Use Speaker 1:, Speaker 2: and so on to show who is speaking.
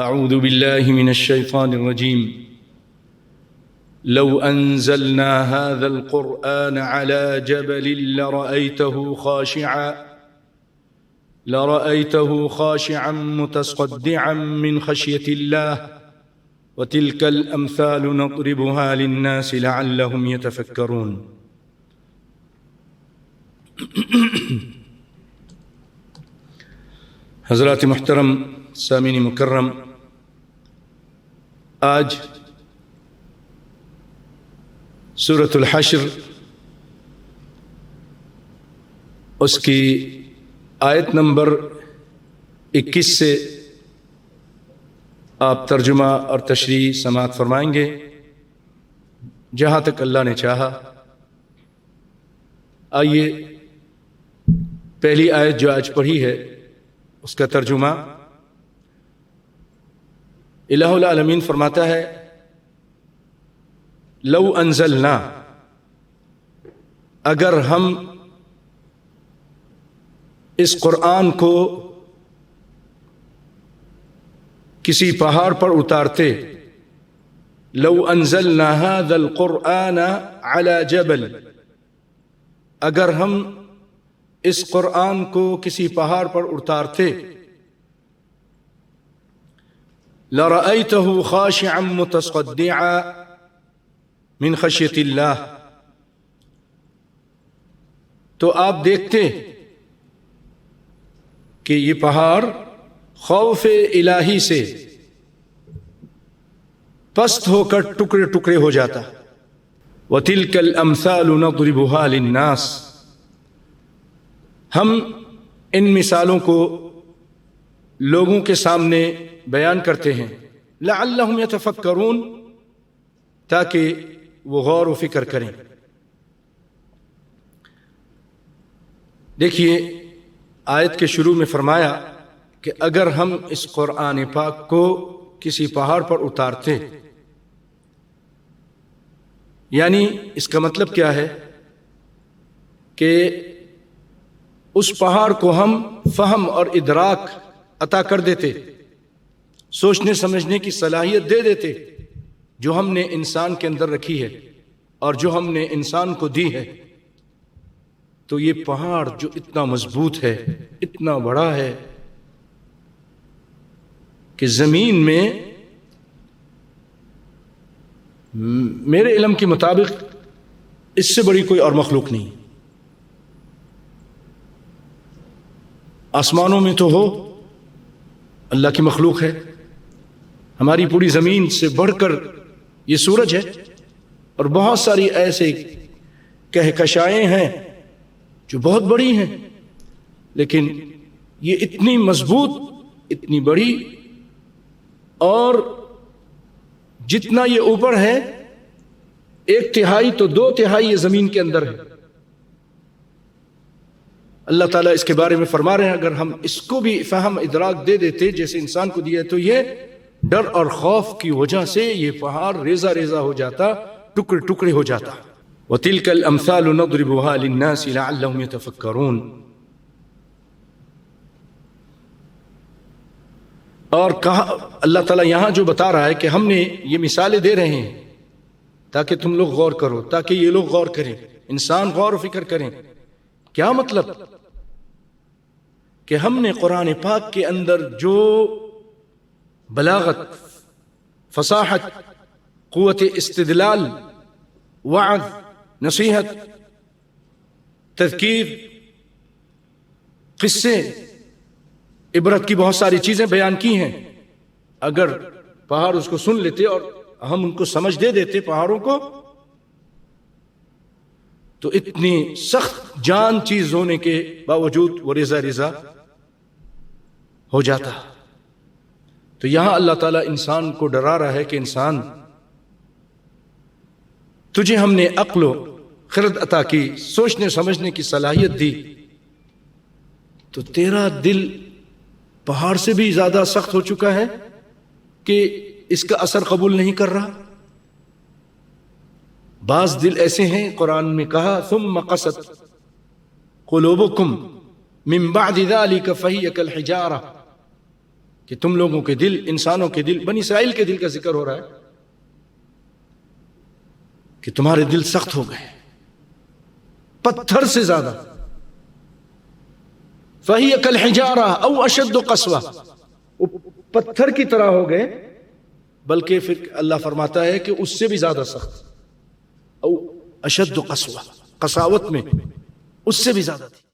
Speaker 1: أعوذ بالله من الشيطان الرجيم لو أنزلنا هذا القرآن على جبل لرأيته خاشعا متصدعا من خشية الله وتلك الأمثال نضربها للناس لعلهم يتفكرون. حضرات محترم، سامعین مکرم، آج سورۃ الحشر اس کی آیت نمبر 21 سے آپ ترجمہ اور تشریح سماعت فرمائیں گے جہاں تک اللہ نے چاہا۔ آئیے پہلی آیت جو آج پڑھی ہے اس کا ترجمہ۔ الہ العالمین فرماتا ہے لو انزلنا، اگر ہم اس قرآن کو کسی پہاڑ پر اتارتے، لو انزلنا هذا القرآن على جبل، اگر ہم اس قرآن کو کسی پہاڑ پر اتارتے، لرأيته خاشعا متصدعا من خشية اللہ، تو آپ دیکھتے کہ یہ پہاڑ خوف الہی سے پست ہو کر ٹکڑے ٹکڑے ہو جاتا۔ وَتِلْكَ الْأَمْثَالُ نَضْرِبُهَا لِلنَّاسِ، ہم ان مثالوں کو لوگوں کے سامنے بیان کرتے ہیں، لعلہم یتفکرون، تاکہ وہ غور و فکر کریں۔ دیکھیے آیت کے شروع میں فرمایا کہ اگر ہم اس قرآن پاک کو کسی پہاڑ پر اتارتے، یعنی اس کا مطلب کیا ہے کہ اس پہاڑ کو ہم فہم اور ادراک عطا کر دیتے، سوچنے سمجھنے کی صلاحیت دے دیتے جو ہم نے انسان کے اندر رکھی ہے اور جو ہم نے انسان کو دی ہے، تو یہ پہاڑ جو اتنا مضبوط ہے، اتنا بڑا ہے کہ زمین میں میرے علم کے مطابق اس سے بڑی کوئی اور مخلوق نہیں۔ آسمانوں میں تو ہو، اللہ کی مخلوق ہے، ہماری پوری زمین سے بڑھ کر یہ سورج ہے، اور بہت ساری ایسے کہکشائیں ہیں جو بہت بڑی ہیں، لیکن یہ اتنی مضبوط، اتنی بڑی، اور جتنا یہ اوپر ہے 1/3 تو 2/3 یہ زمین کے اندر ہے۔ اللہ تعالیٰ اس کے بارے میں فرما رہے ہیں اگر ہم اس کو بھی فہم ادراک دے دیتے جیسے انسان کو دیا، تو یہ ڈر اور خوف کی وجہ سے یہ پہاڑ ریزہ ریزہ ہو جاتا، ٹکڑے ٹکڑے ہو جاتا۔ وَتِلْكَ الْأَمْثَالُ نَضْرِبُهَا لِلنَّاسِ لَعَلَّهُمْ يَتَفَكَّرُونَ۔ اور کہا اللہ تعالیٰ یہاں جو بتا رہا ہے کہ ہم نے یہ مثالیں دے رہے ہیں تاکہ تم لوگ غور کرو، تاکہ یہ لوگ غور کریں، انسان غور و فکر کریں۔ کیا مطلب؟ کہ ہم نے قرآن پاک کے اندر جو بلاغت، فصاحت، قوت استدلال، وعظ، نصیحت، تذکیر، قصے، عبرت کی بہت ساری چیزیں بیان کی ہیں، اگر پہاڑ اس کو سن لیتے اور ہم ان کو سمجھ دے دیتے پہاڑوں کو، تو اتنی سخت جان چیز ہونے کے باوجود وہ ریزہ ریزہ ہو جاتا۔ تو یہاں اللہ تعالیٰ انسان کو ڈرا رہا ہے کہ انسان، تجھے ہم نے عقل و خرد عطا کی، سوچنے سمجھنے کی صلاحیت دی، تو تیرا دل پہاڑ سے بھی زیادہ سخت ہو چکا ہے کہ اس کا اثر قبول نہیں کر رہا۔ بعض دل ایسے ہیں، قرآن میں کہا ثم قست قلوبکم من بعد ذلك فہی کالحجارہ، کہ تم لوگوں کے دل، انسانوں کے دل، بنی اسرائیل کے دل کا ذکر ہو رہا ہے کہ تمہارے دل سخت ہو گئے پتھر سے زیادہ. فَهِيَ كَالْحِجَارَةِ أَوْ أَشَدُّ قَسْوَةً، وہ پتھر کی طرح ہو گئے، بلکہ پھر اللہ فرماتا ہے کہ اس سے بھی زیادہ سخت، او اشد قسوہ، قساوت میں اس سے بھی زیادہ تھی.